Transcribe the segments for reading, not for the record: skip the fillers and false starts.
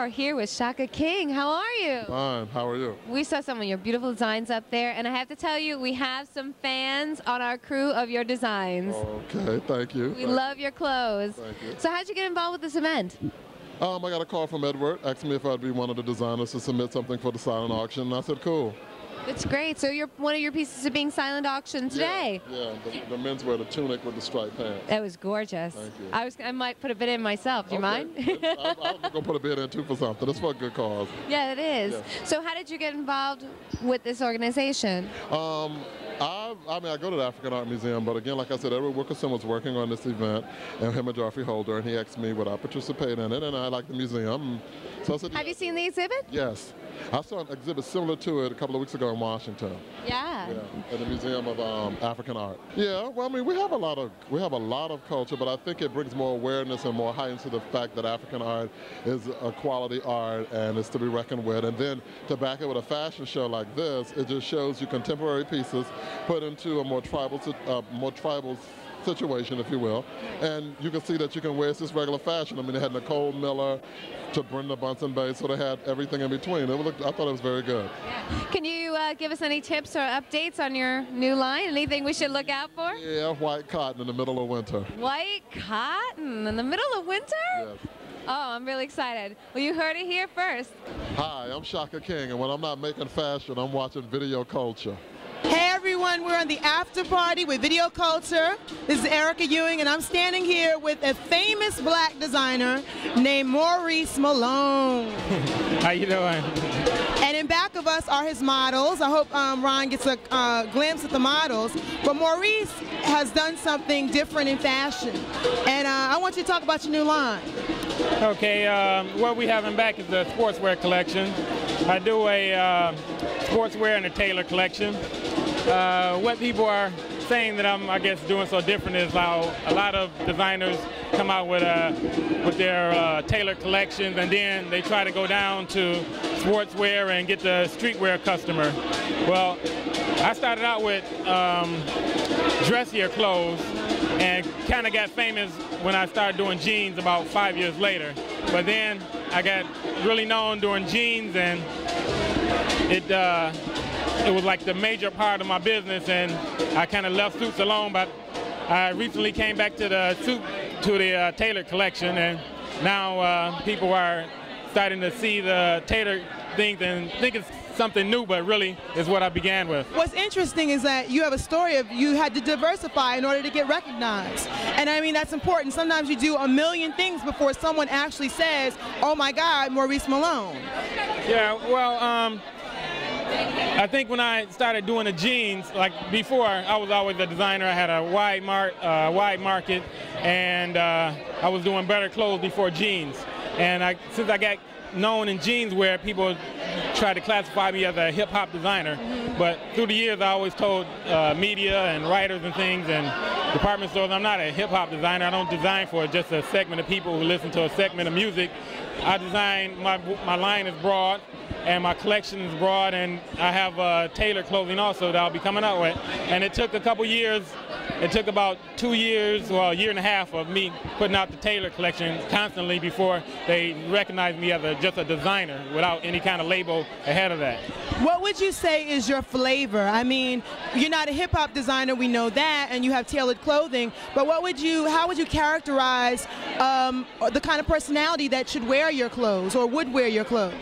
here with Shaka King. How are you? Fine. How are you? We saw some of your beautiful designs up there, and I have to tell you, we have some fans on our crew of your designs. Okay, thank you. We love your clothes. Thank you. So how'd you get involved with this event? I got a call from Edward, asked me if I'd be one of the designers to submit something for the silent auction, and I said, cool. That's great. So one of your pieces are being silent auctioned today. Yeah, the menswear, the tunic with the striped pants. That was gorgeous. Thank you. I might put a bid in myself. Do you mind? I'll go put a bid in too for something. It's for a good cause. Yeah, it is. Yeah. So how did you get involved with this organization? I go to the African Art Museum, but again, like I said, Edward Wilkerson was working on this event, and him and Joffrey Holder, and he asked me would I participate in it, and I like the museum. So I said, Have you seen the exhibit? Yes. I saw an exhibit similar to it a couple of weeks ago in Washington. Yeah. Yeah, in the Museum of African Art. Yeah, well, I mean, we have a lot of culture, but I think it brings more awareness and more heightened to the fact that African art is a quality art and is to be reckoned with. And then to back it with a fashion show like this, it just shows you contemporary pieces put into a more tribal situation, if you will, and you can see that you can wear this regular fashion. I mean, they had Nicole Miller to Brenda Bunsen Bay, so they had everything in between. I thought it was very good. Yeah. Can you give us any tips or updates on your new line? Anything we should look out for? Yeah, white cotton in the middle of winter. White cotton in the middle of winter? Yes. Oh, I'm really excited. Well, you heard it here first. Hi, I'm Shaka King, and when I'm not making fashion, I'm watching video culture. Hey everyone, we're on the after party with Video Culture. This is Erica Ewing, and I'm standing here with a famous black designer named Maurice Malone. How you doing? And in back of us are his models. I hope Ron gets a glimpse at the models. But Maurice has done something different in fashion. And I want you to talk about your new line. Okay, what we have in back is the sportswear collection. I do a sportswear and a tailor collection. What people are saying that I'm, I guess, doing so different is how a lot of designers come out with their tailor collections, and then they try to go down to sportswear and get the streetwear customer. Well, I started out with dressier clothes and kind of got famous when I started doing jeans about 5 years later. But then I got really known doing jeans, and it was like the major part of my business, and I kind of left suits alone. But I recently came back to the tailored collection, and now people are starting to see the tailored things and think it's something new, but really is what I began with. What's interesting is that you have a story of you had to diversify in order to get recognized. And I mean, that's important. Sometimes you do a million things before someone actually says, oh my God, Maurice Malone. Yeah, well, I think when I started doing the jeans, like before, I was always a designer. I had a wide market, and I was doing better clothes before jeans. And since I got known in jeans wear, people try to classify me as a hip-hop designer. But through the years, I always told media and writers and things and department stores, I'm not a hip-hop designer. I don't design for just a segment of people who listen to a segment of music. I design, my line is broad, and my collection is broad, and I have tailored clothing also that I'll be coming out with. And it took a couple years. It took about 2 years, well, a year and a half of me putting out the tailored collection constantly before they recognized me as just a designer without any kind of label ahead of that. What would you say is your flavor? I mean, you're not a hip-hop designer, we know that, and you have tailored clothing, but how would you characterize the kind of personality that should wear your clothes or would wear your clothes?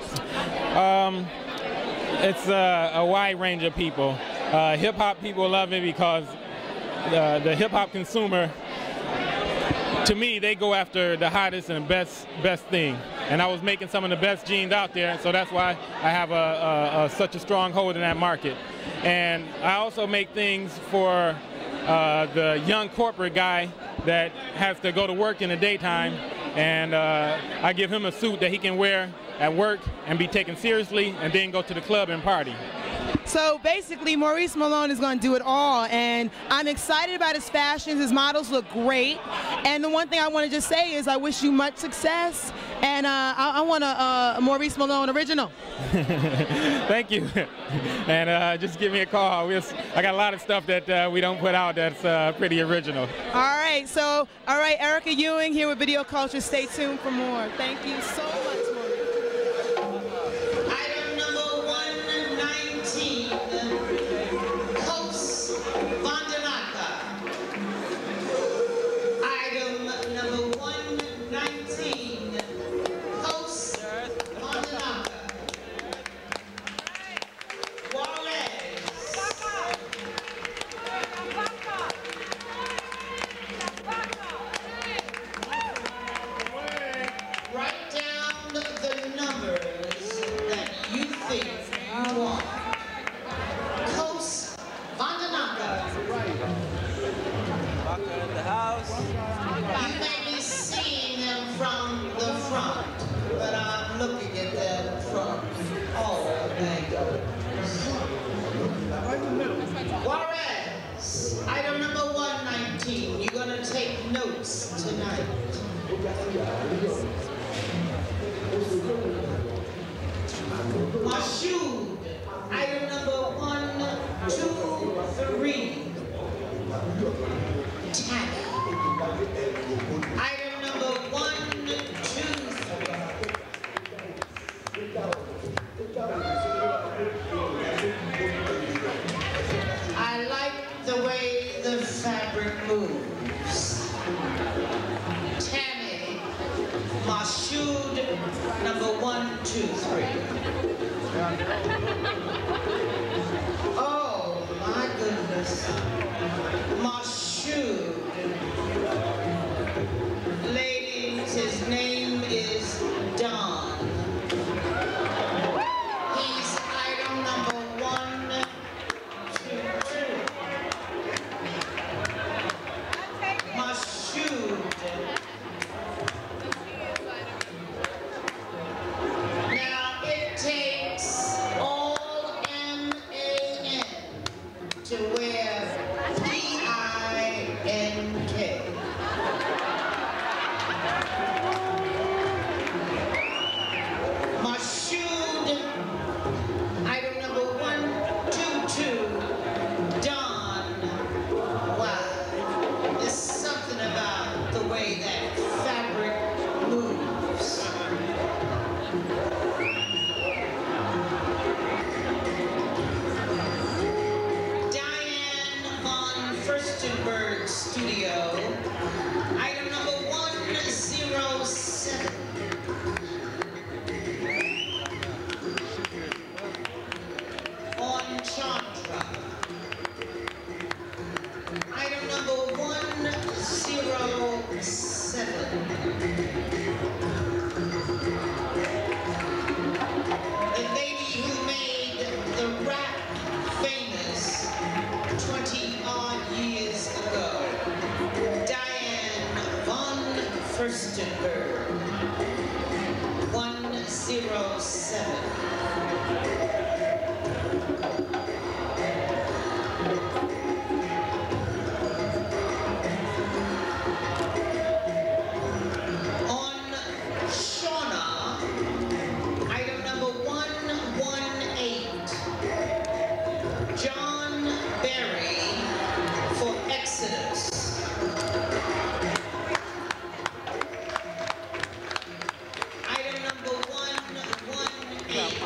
It's a wide range of people. Hip-hop people love me because the hip-hop consumer, to me, they go after the hottest and best thing. And I was making some of the best jeans out there, so that's why I have such a strong hold in that market. And I also make things for the young corporate guy that has to go to work in the daytime, and I give him a suit that he can wear at work and be taken seriously, and then go to the club and party. So basically, Maurice Malone is going to do it all, and I'm excited about his fashions. His models look great, and the one thing I want to just say is I wish you much success, and I want a Maurice Malone original. Thank you. And just give me a call. I got a lot of stuff that we don't put out that's pretty original. All right, Erica Ewing here with Video Culture. Stay tuned for more. Thank you so much, Maurice. Juarez, item number 119. You're going to take notes tonight. Mashoud, item number 123. Tana, item number 123. I like the way the fabric moves. Tammy, Mashoud, number 123. Oh my goodness. Mashoud. Ladies, his name is Don. He's item number 122. Mashoud. Now it takes all M-A-N to wear P-I-N-K. Mashoud, item number 122, Don. Wow, there's something about the way that fabric moves. Diane von Furstenberg Studio, item number 107. On Chandra, item number 107. The lady who made the rap famous 20-odd years ago, Diane von Furstenberg, 107. On Shauna, item number 118. John Berry for Exodus. Item number 118.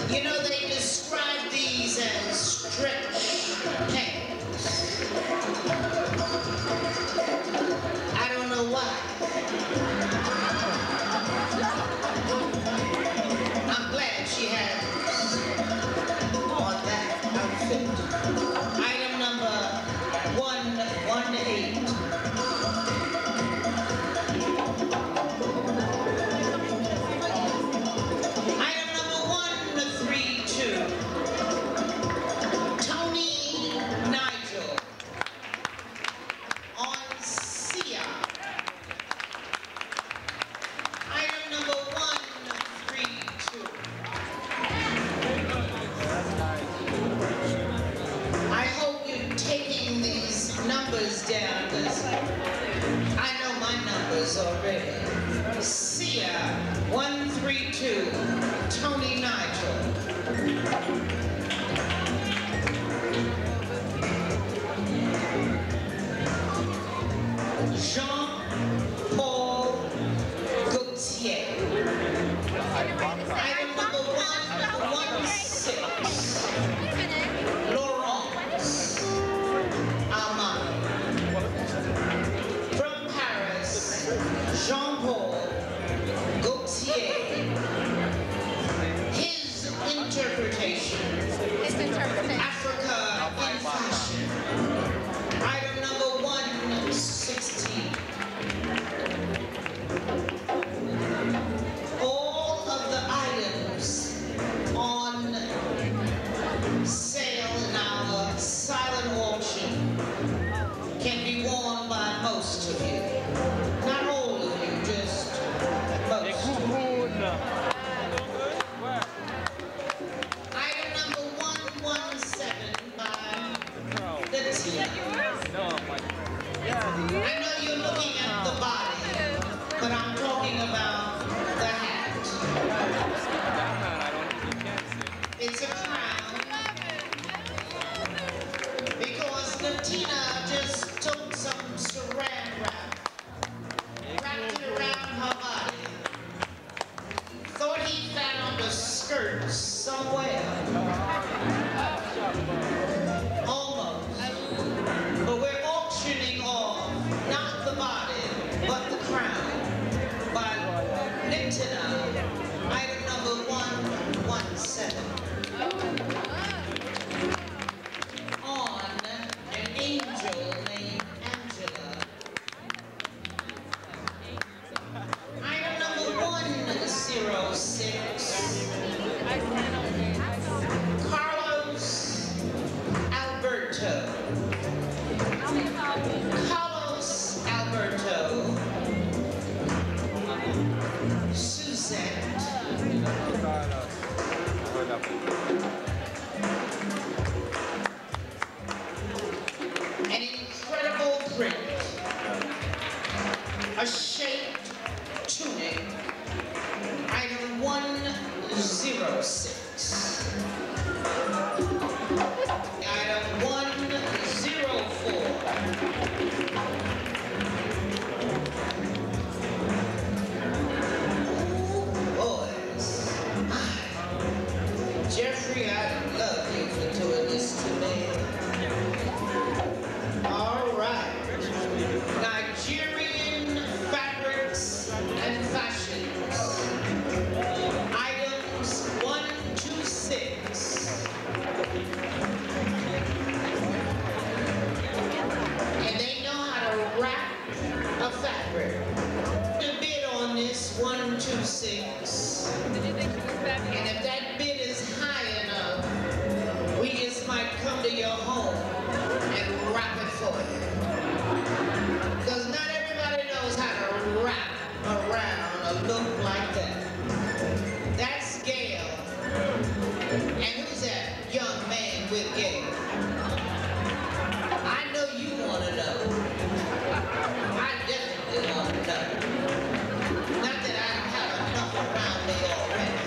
You know, they describe these as stretch pants. I don't know why. I'm glad she had on that outfit. Item number 118. Item number 132. Tony Nigel on Sia. Item number 132. I hope you're taking these numbers down, because I know my numbers already. Sia, 132, Tony Nigel. Jean-Paul Gaultier. Item number 116. Laurence Armand. From Paris, Jean-Paul Gaultier. His interpretation but I'm talking about the hat. It's a crown because Latina just took some saran wrap, wrapped it around her body, thought he found a skirt somewhere. Almost. But we're auctioning off not the body, but the crown by Latina, item number 117. On an angel named Angela. Item number 106. Carlos Alberto. Carlos Alberto. Suzette. An incredible print. A shaped tunic. Item 106. Item 104. Boys. Jeffrey, I love you for doing this to me. All right. Nigerian fabrics and fashions. Items 126. And they know how to wrap a fabric. The bid on this 126. And if that bid is high enough, we just might come to your home and wrap it for you. Because not everybody knows how to wrap around a look like that. That's Gail. And who's that young man with Gail? I know you want to know. I definitely want to know. Not that I have enough around me already.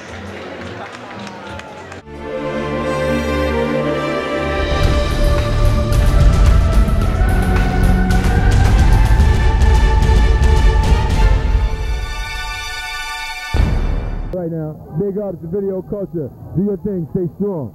Right now, big ups to video culture. Do your thing, stay strong.